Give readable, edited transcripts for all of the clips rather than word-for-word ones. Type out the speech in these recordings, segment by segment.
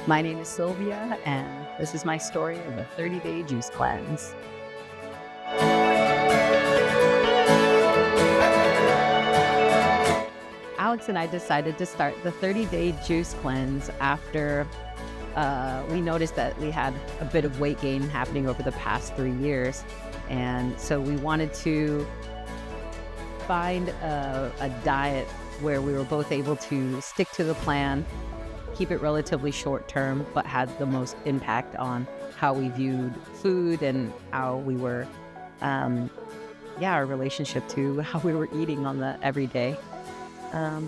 My name is Silvia, and this is my story of a 30-day juice cleanse. Alex and I decided to start the 30-day juice cleanse after we noticed that we had a bit of weight gain happening over the past 3 years. And so we wanted to find a diet where we were both able to stick to the plan, keep it relatively short term, but had the most impact on how we viewed food and how we were, our relationship to how we were eating on the everyday.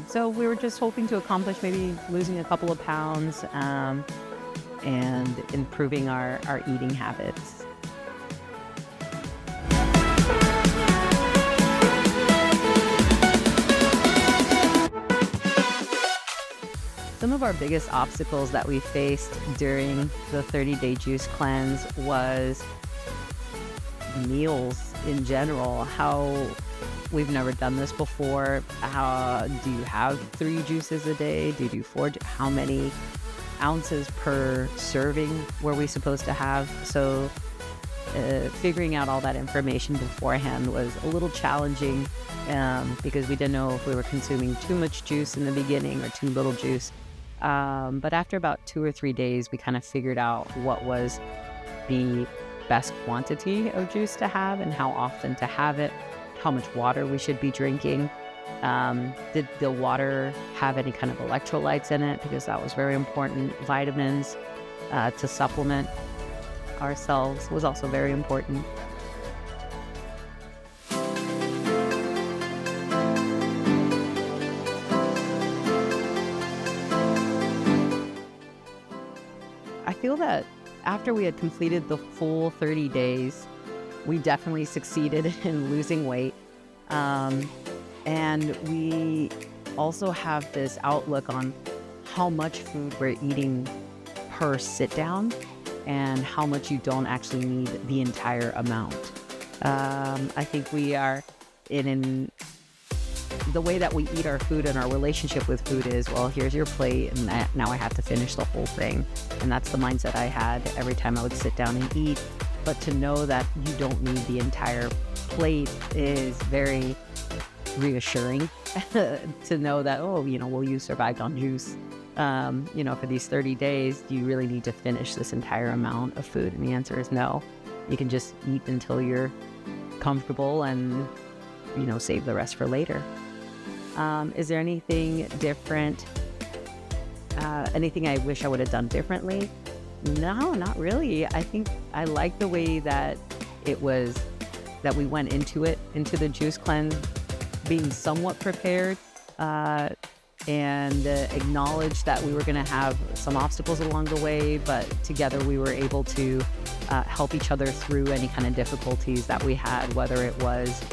So we were just hoping to accomplish maybe losing a couple of pounds and improving our eating habits. Some of our biggest obstacles that we faced during the 30-day juice cleanse was meals in general. How we've never done this before. How do you have 3 juices a day? Do you do 4? How many ounces per serving were we supposed to have? So figuring out all that information beforehand was a little challenging because we didn't know if we were consuming too much juice in the beginning or too little juice. But after about 2 or 3 days, we kind of figured out what was the best quantity of juice to have and how often to have it, how much water we should be drinking. Did the water have any kind of electrolytes in it? Because that was very important. Vitamins to supplement ourselves was also very important. I feel that after we had completed the full 30 days, we definitely succeeded in losing weight. And we also have this outlook on how much food we're eating per sit down and how much you don't actually need the entire amount. I think we are in the way that we eat our food and our relationship with food is, well, here's your plate and now I have to finish the whole thing. And that's the mindset I had every time I would sit down and eat. But to know that you don't need the entire plate is very reassuring to know that, well, you survived on juice. For these 30 days, do you really need to finish this entire amount of food? And the answer is no. You can just eat until you're comfortable and, save the rest for later. Is there anything different? Anything I wish I would have done differently? No, not really. I think I like the way that that we went into the juice cleanse, being somewhat prepared and acknowledged that we were going to have some obstacles along the way, but together we were able to help each other through any kind of difficulties that we had, whether it was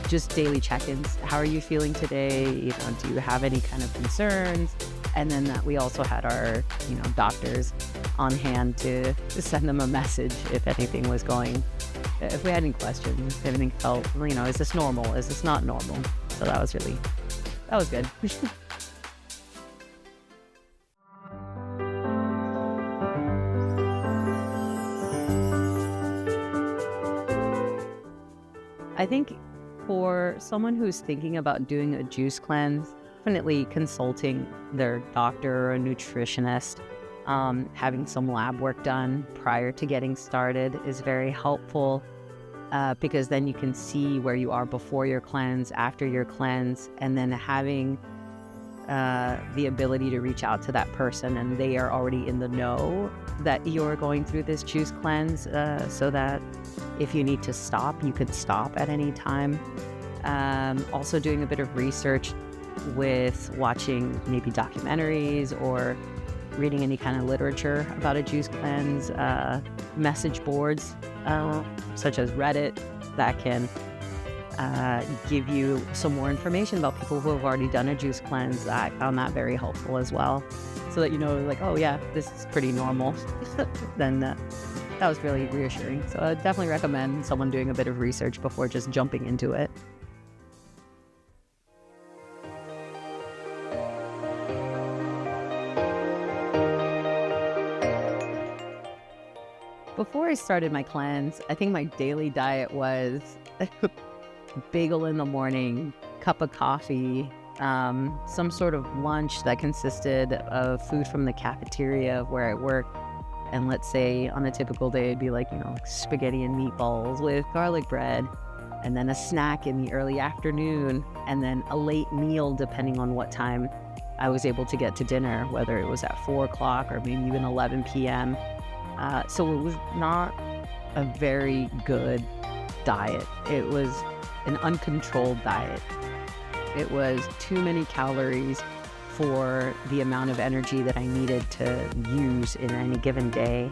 just daily check-ins. How are you feeling today? Do you have any kind of concerns? And then that we also had our, doctors on hand to send them a message if anything was if we had any questions, if anything felt, is this normal? Is this not normal? So that was good. I think for someone who's thinking about doing a juice cleanse, definitely consulting their doctor or a nutritionist, having some lab work done prior to getting started is very helpful because then you can see where you are before your cleanse, after your cleanse, and then having the ability to reach out to that person and they are already in the know that you're going through this juice cleanse so that if you need to stop, you can stop at any time. Also doing a bit of research with watching maybe documentaries or reading any kind of literature about a juice cleanse, message boards such as Reddit that can give you some more information about people who have already done a juice cleanse. I found that very helpful as well, so that oh yeah, this is pretty normal. Then that was really reassuring. So I definitely recommend someone doing a bit of research before just jumping into it. before I started my cleanse, I think my daily diet was bagel in the morning, cup of coffee, some sort of lunch that consisted of food from the cafeteria where I work. And let's say on a typical day, it'd be like, spaghetti and meatballs with garlic bread, and then a snack in the early afternoon, and then a late meal depending on what time I was able to get to dinner, whether it was at 4 o'clock or maybe even 11 p.m. So it was not a very good diet. It was an uncontrolled diet. It was too many calories for the amount of energy that I needed to use in any given day.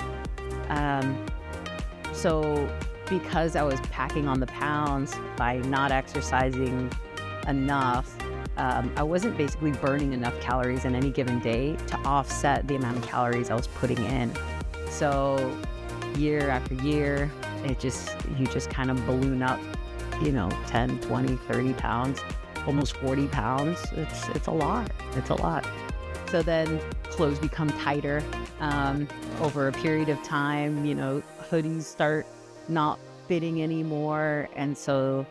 So because I was packing on the pounds by not exercising enough, I wasn't basically burning enough calories in any given day to offset the amount of calories I was putting in. So year after year, you just kind of balloon up, 10, 20, 30 pounds, almost 40 pounds. It's a lot. It's a lot. So then clothes become tighter over a period of time. Hoodies start not fitting anymore. And so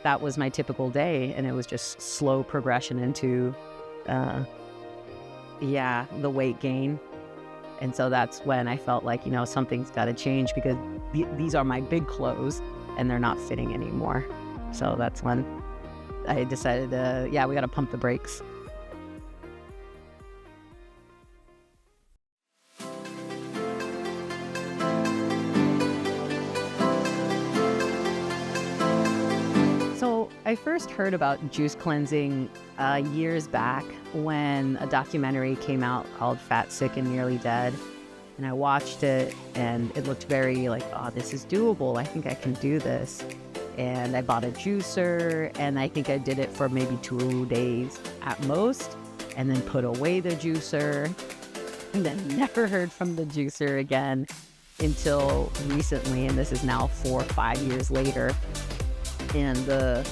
that was my typical day. And it was just slow progression into, the weight gain. And so that's when I felt like, something's got to change, because these are my big clothes and they're not fitting anymore. So that's when I decided, we got to pump the brakes. So I first heard about juice cleansing years back when a documentary came out called Fat, Sick, and Nearly Dead. And I watched it, and it looked very like, oh, this is doable. I think I can do this. And I bought a juicer, and I think I did it for maybe 2 days at most, and then put away the juicer, and then never heard from the juicer again until recently. And this is now 4 or 5 years later. And the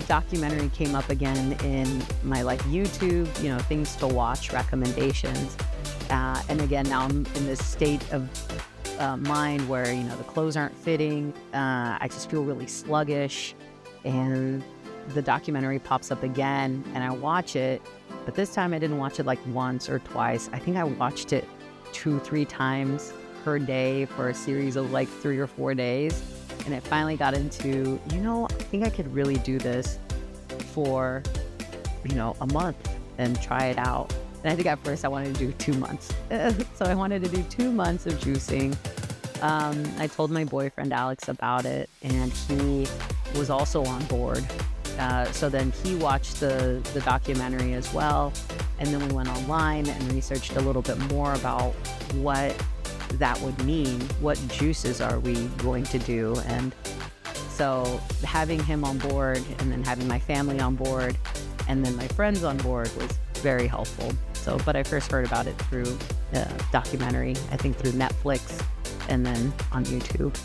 documentary came up again in my YouTube, things to watch recommendations. And again, now I'm in this state of mind where, the clothes aren't fitting. I just feel really sluggish, and the documentary pops up again, and I watch it, but this time I didn't watch it like once or twice. I think I watched it 2-3 times per day for a series of 3 or 4 days. And it finally got into, I think I could really do this for, a month and try it out. And I think at first I wanted to do 2 months. So I wanted to do 2 months of juicing. I told my boyfriend Alex about it, and he was also on board. So then he watched the documentary as well. And then we went online and researched a little bit more about what that would mean. What juices are we going to do? And so having him on board, and then having my family on board, and then my friends on board was very helpful. So, but I first heard about it through a documentary, I think through Netflix, and then on YouTube.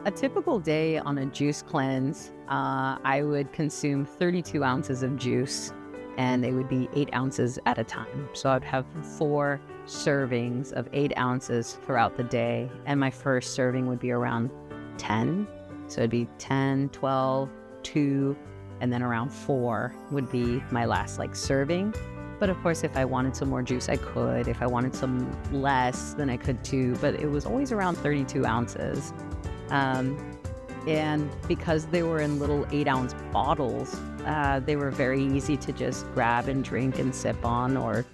A typical day on a juice cleanse, I would consume 32 ounces of juice, and they would be 8 ounces at a time. So I'd have 4 servings of 8 ounces throughout the day, and my first serving would be around 10. So it'd be 10, 12, 2, and then around 4 would be my last serving. But of course, if I wanted some more juice, I could. If I wanted some less, then I could too. But it was always around 32 ounces. And because they were in little 8-ounce bottles, they were very easy to just grab and drink and sip on, or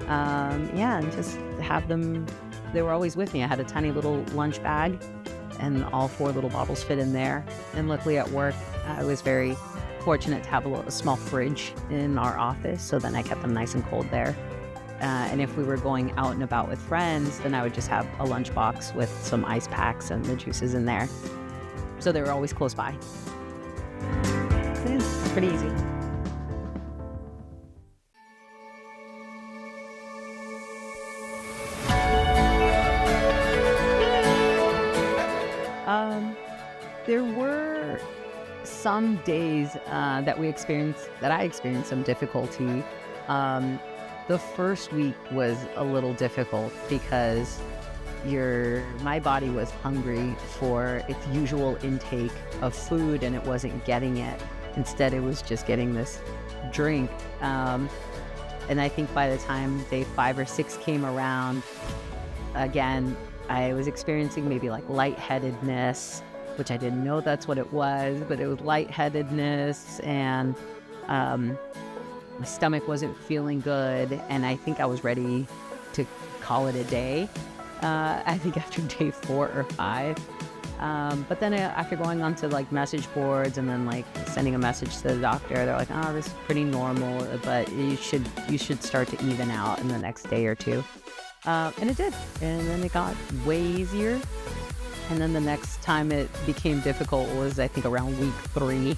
and just have them. They were always with me. I had a tiny little lunch bag, and all 4 little bottles fit in there. And luckily at work, I was very fortunate to have a small fridge in our office, so then I kept them nice and cold there. And if we were going out and about with friends, then I would just have a lunchbox with some ice packs and the juices in there. So they were always close by. So yeah, pretty easy. There were some days that I experienced some difficulty. The first week was a little difficult because my body was hungry for its usual intake of food and it wasn't getting it. Instead, it was just getting this drink. And I think by the time day 5 or 6 came around, again, I was experiencing maybe like lightheadedness, which I didn't know that's what it was, but it was lightheadedness, and my stomach wasn't feeling good, and I think I was ready to call it a day. I think after day 4 or 5. But then after going onto like message boards and then like sending a message to the doctor, they're like, "Oh, this is pretty normal, but you should start to even out in the next day or 2." And it did. And then it got way easier. And then the next time it became difficult was, I think, around week 3,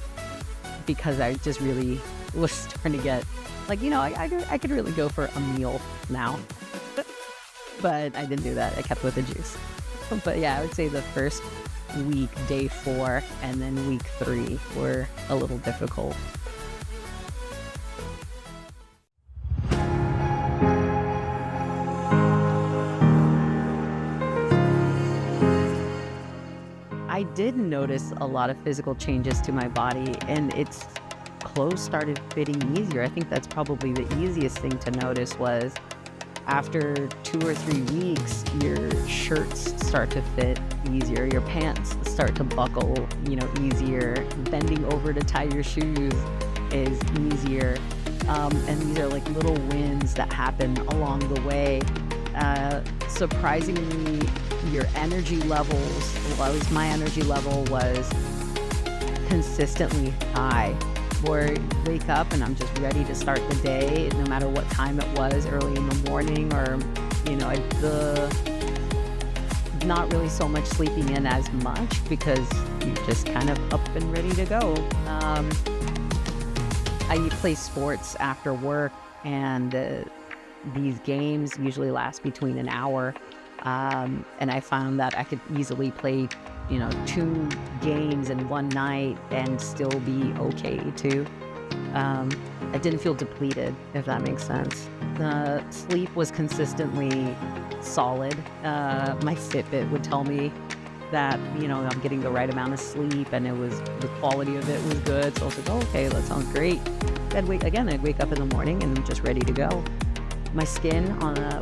because I just really was starting to get like, I could really go for a meal now. But I didn't do that. I kept with the juice. But yeah, I would say the first week, day 4, and then week 3 were a little difficult. I did notice a lot of physical changes to my body, and its clothes started fitting easier. I think that's probably the easiest thing to notice was after 2 or 3 weeks, your shirts start to fit easier. Your pants start to buckle, easier. Bending over to tie your shoes is easier. And these are like little wins that happen along the way. Surprisingly, your energy levels, my energy level was consistently high. Or wake up and I'm just ready to start the day, no matter what time it was, early in the morning, or not really so much sleeping in as much because you're just kind of up and ready to go. I play sports after work, and these games usually last between an hour, and I found that I could easily play 2 games in one night and still be okay too. I didn't feel depleted, if that makes sense. The sleep was consistently solid. My Fitbit would tell me that, I'm getting the right amount of sleep, and the quality of it was good. So I was like, oh, okay, that sounds great. I'd wake up in the morning and I'm just ready to go. My skin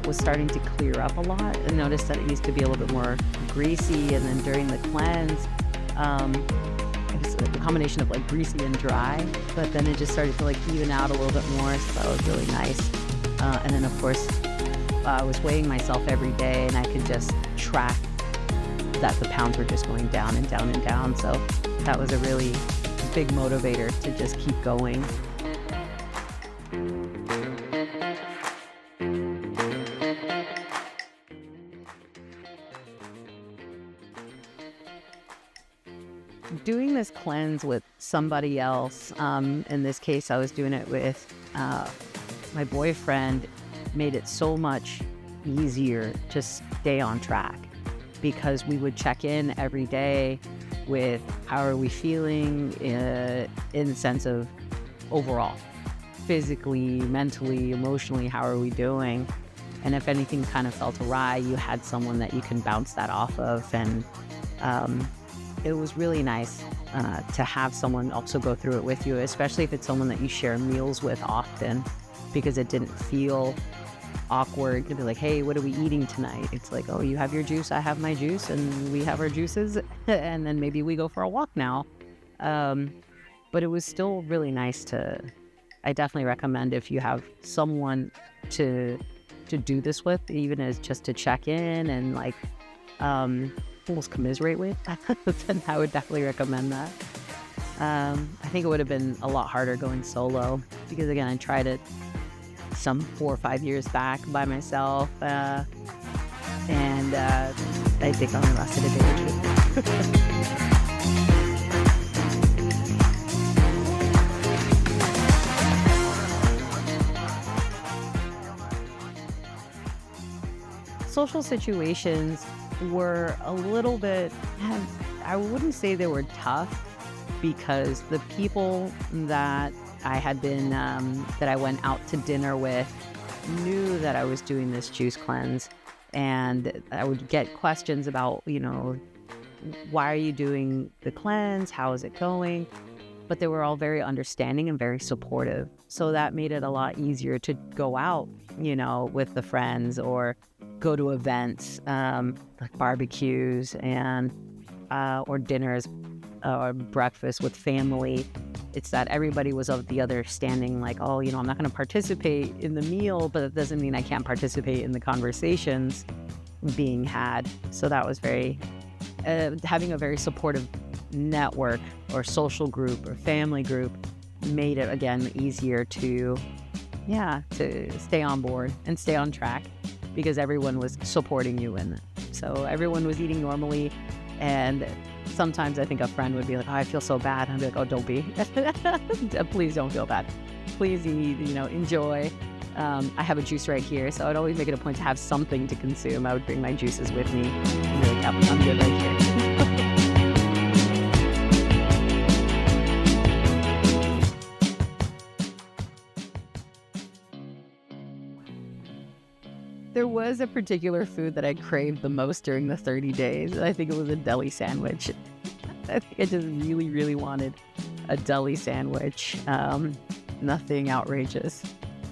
was starting to clear up a lot, and noticed that it used to be a little bit more greasy. And then during the cleanse, it was a combination of like greasy and dry, but then it just started to like even out a little bit more. So that was really nice. And then of course, I was weighing myself every day, and I could just track that the pounds were just going down and down and down. So that was a really big motivator to just keep going. Doing this cleanse with somebody else, in this case, I was doing it with my boyfriend, made it so much easier to stay on track, because we would check in every day with how are we feeling in the sense of overall, physically, mentally, emotionally, how are we doing? And if anything kind of felt awry, you had someone that you can bounce that off of. And it was really nice to have someone also go through it with you, especially if it's someone that you share meals with often, because it didn't feel awkward to be like, hey, what are we eating tonight? It's like, oh, you have your juice, I have my juice, and we have our juices, and then maybe we go for a walk now. But it was still really nice I definitely recommend if you have someone to do this with, even as just to check in and like almost commiserate with, then I would definitely recommend that. I think it would have been a lot harder going solo, because again, I tried it some 4 or 5 years back by myself, and I think I only lasted a day or 2. Social situations were a little bit, I wouldn't say they were tough, because the people that I went out to dinner with knew that I was doing this juice cleanse. And I would get questions about, why are you doing the cleanse? How is it going? But they were all very understanding and very supportive. So that made it a lot easier to go out, with the friends or go to events, like barbecues and or dinners or breakfast with family. It's that everybody was of the understanding, like, oh, I'm not going to participate in the meal, but it doesn't mean I can't participate in the conversations being had. So that was very, having a very supportive network or social group or family group made it, again, easier to stay on board and stay on track because everyone was supporting you in it. So everyone was eating normally. And sometimes I think a friend would be like, oh, I feel so bad. I'd be like, oh, don't be. Please don't feel bad. Please eat, enjoy. I have a juice right here. So I'd always make it a point to have something to consume. I would bring my juices with me. And be like, yeah, I'm good right here. There was a particular food that I craved the most during the 30 days. I think it was a deli sandwich. I think I just really, really wanted a deli sandwich. Nothing outrageous.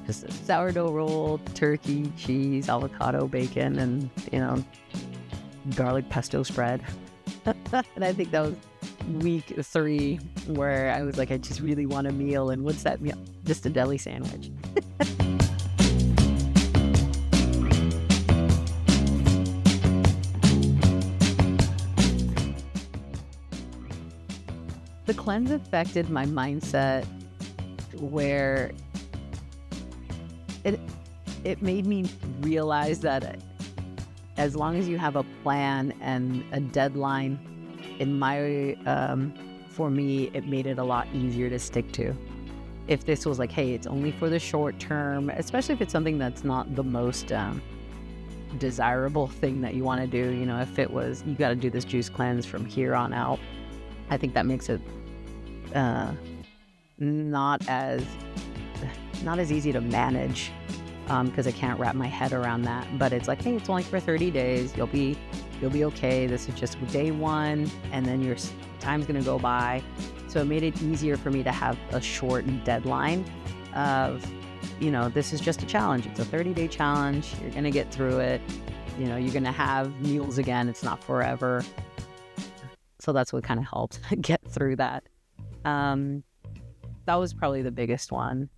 Just a sourdough roll, turkey, cheese, avocado, bacon, and, garlic pesto spread. And I think that was week 3 where I was like, I just really want a meal. And what's that meal? Just a deli sandwich. The cleanse affected my mindset where it made me realize that as long as you have a plan and a deadline, for me, it made it a lot easier to stick to. If this was like, hey, it's only for the short term, especially if it's something that's not the most desirable thing that you want to do, if it was, you got to do this juice cleanse from here on out, I think that makes it not as easy to manage because I can't wrap my head around that. But it's like, hey, it's only for 30 days. You'll be okay. This is just day 1, and then your time's gonna go by. So it made it easier for me to have a short deadline of, this is just a challenge. It's a 30-day challenge. You're gonna get through it. You're gonna have meals again. It's not forever. So that's what kind of helped get through that. That was probably the biggest one.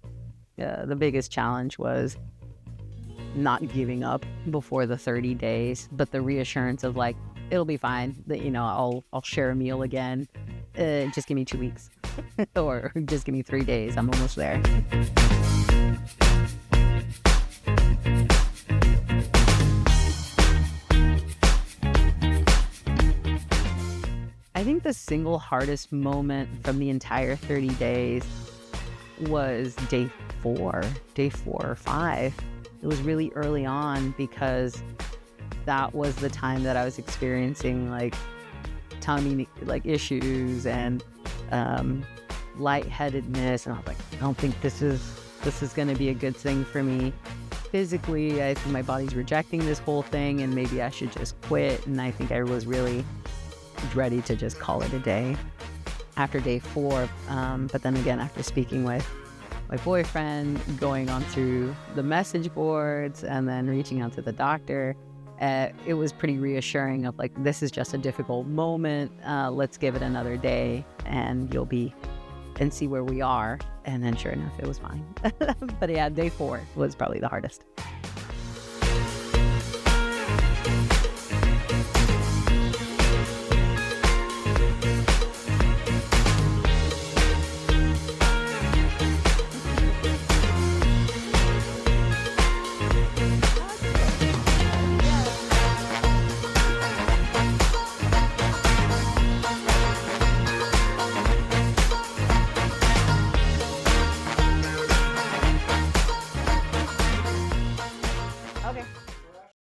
The biggest challenge was not giving up before the 30 days, but the reassurance of like, it'll be fine. That I'll share a meal again. Just give me 2 weeks, or just give me 3 days. I'm almost there. I think the single hardest moment from the entire 30 days was day 4 or 5. It was really early on because that was the time that I was experiencing like tummy issues and lightheadedness, and I was like, I don't think this is going to be a good thing for me. Physically, I think my body's rejecting this whole thing and maybe I should just quit. And I think I was really ready to just call it a day after day 4. But then again, after speaking with my boyfriend, going on through the message boards and then reaching out to the doctor, it was pretty reassuring of like, this is just a difficult moment. Let's give it another day and and see where we are. And then sure enough, it was fine. But yeah, day 4 was probably the hardest.